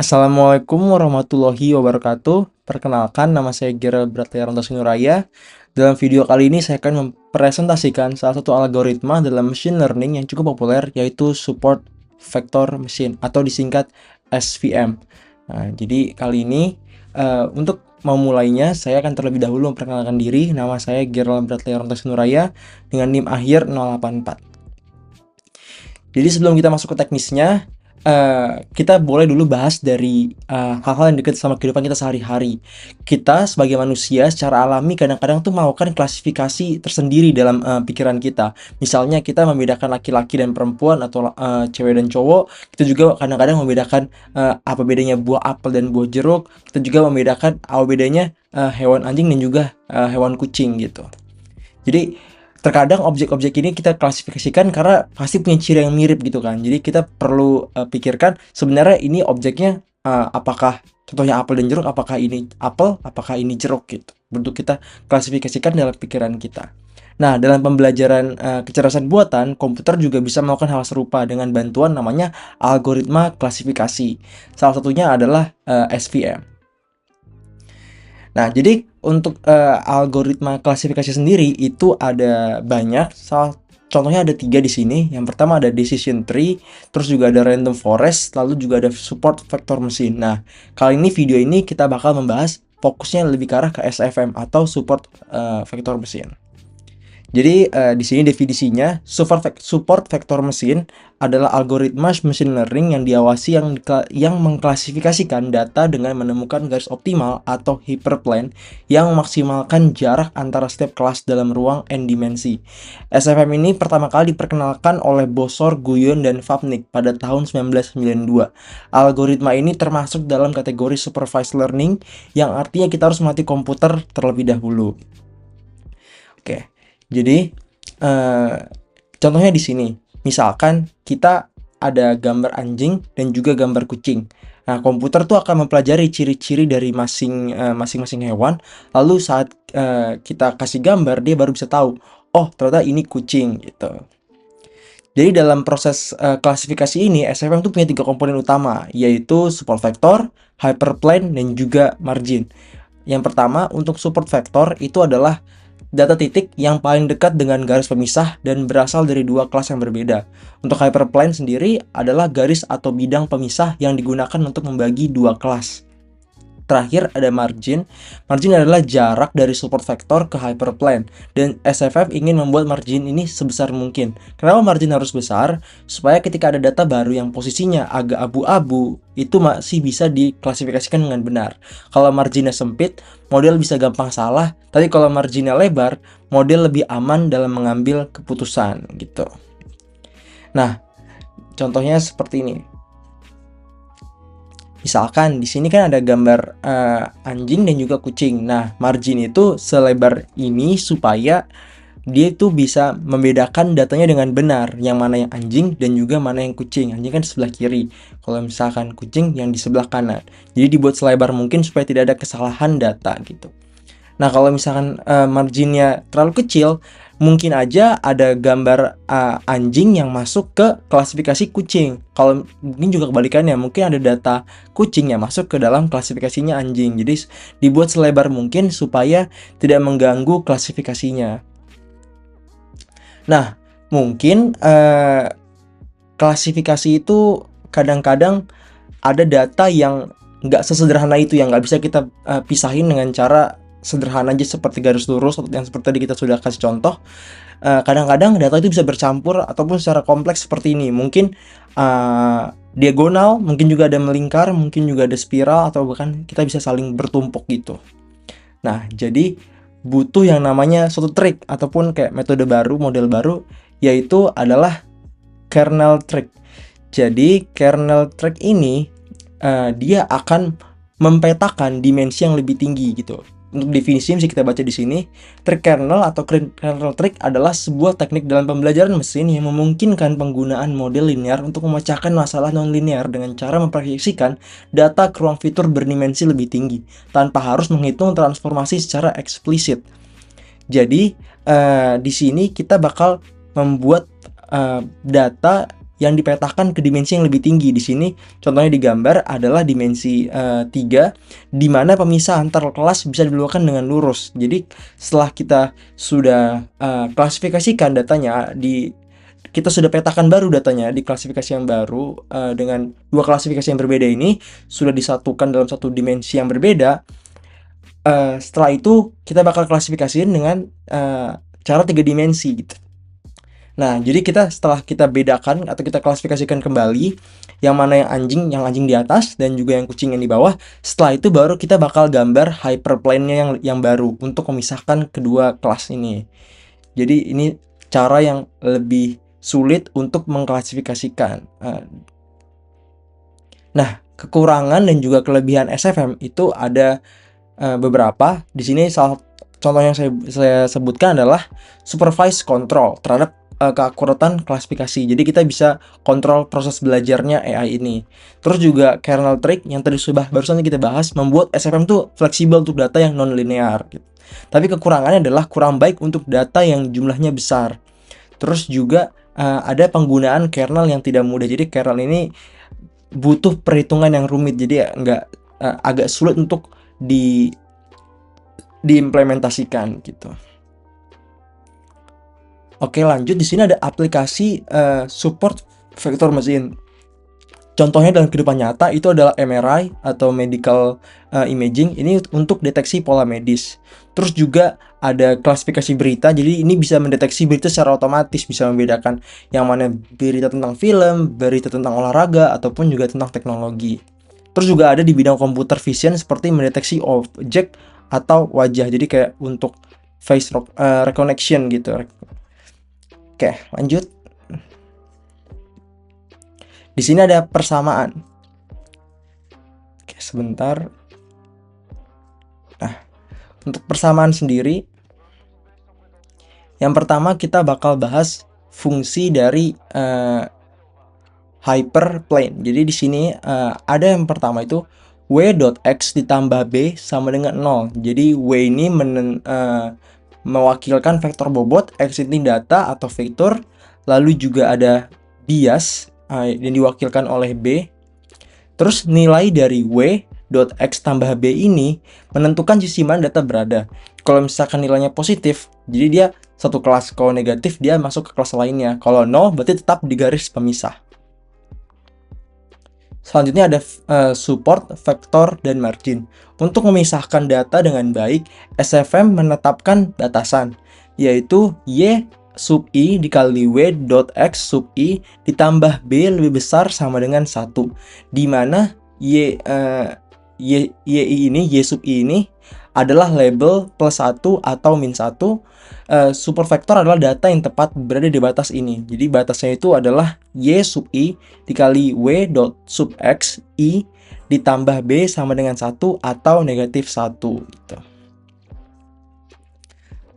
Assalamualaikum warahmatullahi wabarakatuh. Perkenalkan, nama saya Gerald Bradley Aranto Sinuraya. Dalam video kali ini saya akan mempresentasikan salah satu algoritma dalam machine learning yang cukup populer, yaitu Support Vector Machine atau disingkat SVM. Nah, jadi kali ini untuk memulainya saya akan terlebih dahulu memperkenalkan diri. Nama saya Gerald Bradley Aranto Sinuraya dengan NIM akhir 084. Jadi sebelum kita masuk ke teknisnya, kita boleh dulu bahas dari hal-hal yang dekat sama kehidupan kita sehari-hari. Kita sebagai manusia secara alami kadang-kadang tuh melakukan klasifikasi tersendiri dalam pikiran kita. Misalnya kita membedakan laki-laki dan perempuan atau cewek dan cowok. Kita juga kadang-kadang membedakan apa bedanya buah apel dan buah jeruk. Kita juga membedakan apa bedanya hewan anjing dan juga hewan kucing gitu. Jadi terkadang objek-objek ini kita klasifikasikan karena pasti punya ciri yang mirip gitu kan. Jadi kita perlu pikirkan sebenarnya ini objeknya apakah contohnya apel dan jeruk, apakah ini apel, apakah ini jeruk gitu. Bentuk kita klasifikasikan dalam pikiran kita. Nah, dalam pembelajaran kecerdasan buatan, komputer juga bisa melakukan hal serupa dengan bantuan namanya algoritma klasifikasi. Salah satunya adalah SVM. Nah, jadi untuk algoritma klasifikasi sendiri itu ada banyak. Contohnya ada 3 di sini. Yang pertama ada decision tree, terus juga ada random forest, lalu juga ada support vector machine. Nah, kali ini video ini kita bakal membahas fokusnya lebih ke arah ke SFM atau support vector machine. Jadi di sini definisinya support vector machine adalah algoritma machine learning yang diawasi yang mengklasifikasikan data dengan menemukan garis optimal atau hyperplane yang memaksimalkan jarak antara setiap kelas dalam ruang n dimensi. SFM ini pertama kali diperkenalkan oleh Bossor, Guyon, dan Vapnik pada tahun 1992. Algoritma ini termasuk dalam kategori supervised learning yang artinya kita harus melatih komputer terlebih dahulu. Oke. Jadi, contohnya di sini, misalkan kita ada gambar anjing dan juga gambar kucing. Nah, komputer tuh akan mempelajari ciri-ciri dari masing-masing hewan. Lalu saat kita kasih gambar, dia baru bisa tahu, oh ternyata ini kucing gitu. Jadi dalam proses klasifikasi ini, SFM tuh punya 3 komponen utama, yaitu support vector, hyperplane, dan juga margin. Yang pertama, untuk support vector itu adalah data titik yang paling dekat dengan garis pemisah dan berasal dari 2 kelas yang berbeda. Untuk hyperplane sendiri adalah garis atau bidang pemisah yang digunakan untuk membagi 2 kelas. Terakhir ada margin. Margin adalah jarak dari support vector ke hyperplane, dan SFF ingin membuat margin ini sebesar mungkin. Kenapa margin harus besar? Supaya ketika ada data baru yang posisinya agak abu-abu, itu masih bisa diklasifikasikan dengan benar. Kalau marginnya sempit, model bisa gampang salah, tapi kalau marginnya lebar, model lebih aman dalam mengambil keputusan gitu. Nah, contohnya seperti ini. Misalkan di sini kan ada gambar anjing dan juga kucing. Nah, margin itu selebar ini supaya dia itu bisa membedakan datanya dengan benar, yang mana yang anjing dan juga mana yang kucing. Anjing kan sebelah kiri, kalau misalkan kucing yang di sebelah kanan. Jadi dibuat selebar mungkin supaya tidak ada kesalahan data gitu. Nah, kalau misalkan marginnya terlalu kecil, mungkin aja ada gambar anjing yang masuk ke klasifikasi kucing. Kalau mungkin juga kebalikannya, mungkin ada data kucing yang masuk ke dalam klasifikasinya anjing. Jadi dibuat selebar mungkin supaya tidak mengganggu klasifikasinya. Nah, mungkin klasifikasi itu kadang-kadang ada data yang nggak sesederhana itu, yang nggak bisa kita pisahin dengan cara sederhana aja seperti garis lurus yang seperti tadi kita sudah kasih contoh. Kadang-kadang data itu bisa bercampur ataupun secara kompleks seperti ini. Mungkin diagonal, mungkin juga ada melingkar, mungkin juga ada spiral, atau bahkan kita bisa saling bertumpuk gitu. Nah, jadi butuh yang namanya suatu trik ataupun kayak metode baru, model baru, yaitu adalah kernel trick. Jadi kernel trick ini dia akan mempetakan dimensi yang lebih tinggi gitu. Untuk definisi bisa kita baca di sini. Trick kernel atau kernel trick adalah sebuah teknik dalam pembelajaran mesin yang memungkinkan penggunaan model linear untuk memecahkan masalah non-linear dengan cara memproyeksikan data ke ruang fitur berdimensi lebih tinggi tanpa harus menghitung transformasi secara eksplisit. Jadi di sini kita bakal membuat data yang dipetakan ke dimensi yang lebih tinggi. Di sini contohnya digambar adalah dimensi 3, di mana pemisah antar kelas bisa dilakukan dengan lurus. Jadi setelah kita sudah klasifikasikan datanya, kita sudah petakan baru datanya di klasifikasi yang baru, dengan dua klasifikasi yang berbeda ini sudah disatukan dalam satu dimensi yang berbeda. Setelah itu kita bakal klasifikasiin dengan cara 3 dimensi gitu. Nah, jadi setelah kita bedakan atau kita klasifikasikan kembali yang mana yang anjing di atas dan juga yang kucing yang di bawah. Setelah itu baru kita bakal gambar hyperplane-nya yang baru untuk memisahkan kedua kelas ini. Jadi ini cara yang lebih sulit untuk mengklasifikasikan. Nah, kekurangan dan juga kelebihan SFM itu ada beberapa. Di sini contoh yang saya sebutkan adalah supervised control terhadap keakuratan klasifikasi. Jadi kita bisa kontrol proses belajarnya AI ini. Terus juga kernel trick yang tadi barusan kita bahas, membuat SFM tuh fleksibel untuk data yang non-linear gitu. Tapi kekurangannya adalah kurang baik untuk data yang jumlahnya besar. Terus juga ada penggunaan kernel yang tidak mudah. Jadi kernel ini butuh perhitungan yang rumit. Jadi agak sulit untuk diimplementasikan gitu. Oke, lanjut. Di sini ada aplikasi support vector machine. Contohnya dalam kehidupan nyata itu adalah MRI atau medical imaging. Ini untuk deteksi pola medis. Terus juga ada klasifikasi berita. Jadi ini bisa mendeteksi berita secara otomatis, bisa membedakan yang mana berita tentang film, berita tentang olahraga, ataupun juga tentang teknologi. Terus juga ada di bidang computer vision seperti mendeteksi objek atau wajah. Jadi kayak untuk face recognition gitu. Oke, lanjut. Di sini ada persamaan. Oke, sebentar. Nah, untuk persamaan sendiri, yang pertama kita bakal bahas fungsi dari hyperplane. Jadi di sini ada yang pertama itu w.x ditambah b sama dengan 0. Jadi w ini mewakilkan vektor bobot, x ini data atau vektor, lalu juga ada bias yang diwakilkan oleh b. Terus nilai dari w.x tambah b ini menentukan sisi mana data berada. Kalau misalkan nilainya positif, jadi dia satu kelas. Kalau negatif, dia masuk ke kelas lainnya. Kalau 0, berarti tetap di garis pemisah. Selanjutnya ada support, vektor, dan margin. Untuk memisahkan data dengan baik, SFM menetapkan batasan, yaitu y sub i dikali w dot x sub i ditambah b lebih besar sama dengan 1. Di mana y sub i ini adalah label plus 1 atau min 1. Super vektor adalah data yang tepat berada di batas ini. Jadi batasnya itu adalah y sub i dikali w dot sub x i ditambah b sama dengan 1 atau negatif 1 gitu.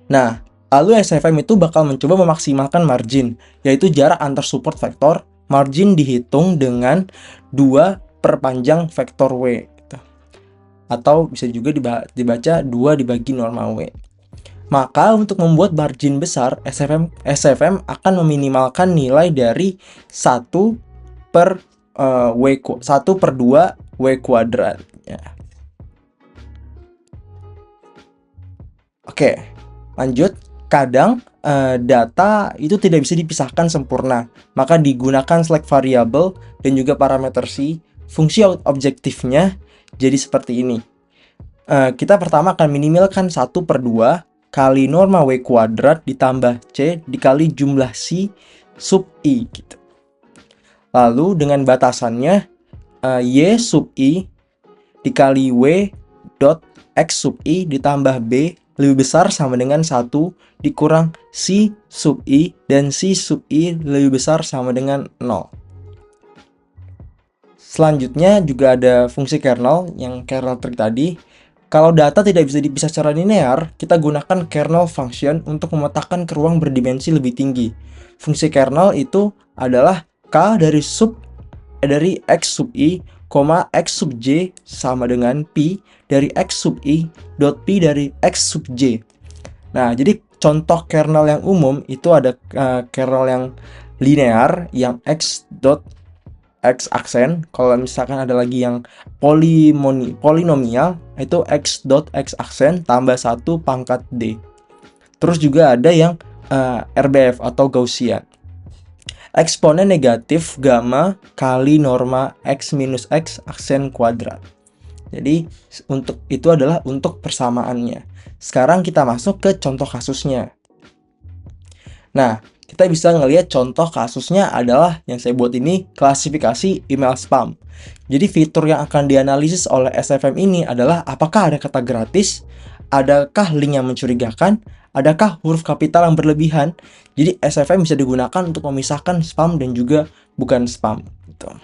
Nah, lalu SFM itu bakal mencoba memaksimalkan margin, yaitu jarak antar support vektor. Margin dihitung dengan 2 perpanjang vektor w gitu. Atau bisa juga dibaca 2 dibagi norma w. Maka untuk membuat margin besar, SFM akan meminimalkan nilai dari 1 per 2 w kuadrat. Ya. Oke, lanjut. Kadang data itu tidak bisa dipisahkan sempurna, maka digunakan select variable dan juga parameter C. Fungsi objektifnya jadi seperti ini. Kita pertama akan minimalkan 1 per 2 kali norma w kuadrat ditambah c dikali jumlah c sub i gitu. Lalu dengan batasannya y sub i dikali w dot x sub i ditambah b lebih besar sama dengan 1 dikurang c sub i dan c sub i lebih besar sama dengan 0. Selanjutnya juga ada fungsi kernel yang kernel trick tadi. Kalau data tidak bisa dipisah secara linear, kita gunakan kernel function untuk memetakan ke ruang berdimensi lebih tinggi. Fungsi kernel itu adalah k dari x sub i, x sub j sama dengan pi dari x sub i dot pi dari x sub j. Nah, jadi contoh kernel yang umum itu ada kernel yang linear yang x aksen. Kalau misalkan ada lagi yang polinomial itu x aksen tambah 1 pangkat d. Terus juga ada yang RBF atau Gaussian. Eksponen negatif gamma kali norma x minus x aksen kuadrat. Jadi itu adalah untuk persamaannya. Sekarang kita masuk ke contoh kasusnya. Nah, kita bisa ngelihat contoh kasusnya adalah yang saya buat ini klasifikasi email spam. Jadi fitur yang akan dianalisis oleh SFM ini adalah apakah ada kata gratis, adakah link yang mencurigakan, adakah huruf kapital yang berlebihan. Jadi SFM bisa digunakan untuk memisahkan spam dan juga bukan spam gitu.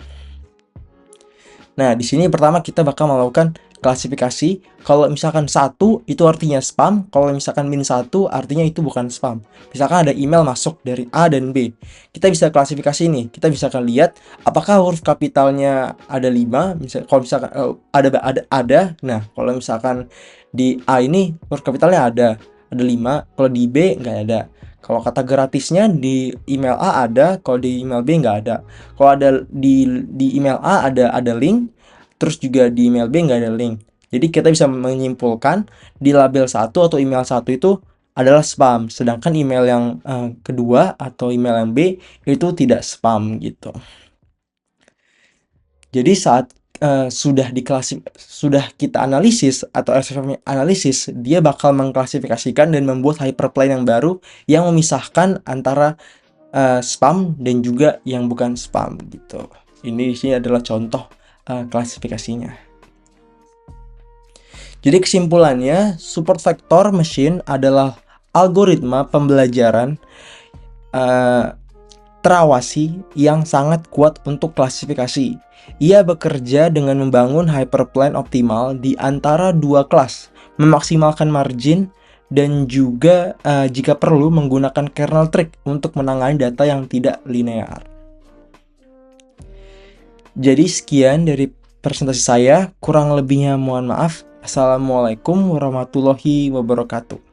Nah, di sini pertama kita bakal melakukan klasifikasi. Kalau misalkan 1 itu artinya spam, kalau misalkan -1 artinya itu bukan spam. Misalkan ada email masuk dari A dan B. Kita bisa klasifikasi nih. Kita bisa lihat apakah huruf kapitalnya ada 5, kalau misalkan ada. Nah, kalau misalkan di A ini huruf kapitalnya ada 5, kalau di B nggak ada. Kalau kata gratisnya di email A ada, kalau di email B nggak ada. Kalau ada di email A ada link, terus juga di email B nggak ada link. Jadi kita bisa menyimpulkan di label 1 atau email 1 itu adalah spam, sedangkan email yang kedua atau email yang B itu tidak spam gitu. Jadi saat sudah kita analisis atau SFM analisis, dia bakal mengklasifikasikan dan membuat hyperplane yang baru yang memisahkan antara spam dan juga yang bukan spam gitu. Ini di sini adalah contoh klasifikasinya. Jadi kesimpulannya, support vector machine adalah algoritma pembelajaran terawasi yang sangat kuat untuk klasifikasi. Ia bekerja dengan membangun hyperplane optimal di antara dua kelas, memaksimalkan margin, dan juga jika perlu menggunakan kernel trick untuk menangani data yang tidak linear. Jadi sekian dari presentasi saya, kurang lebihnya mohon maaf. Assalamualaikum warahmatullahi wabarakatuh.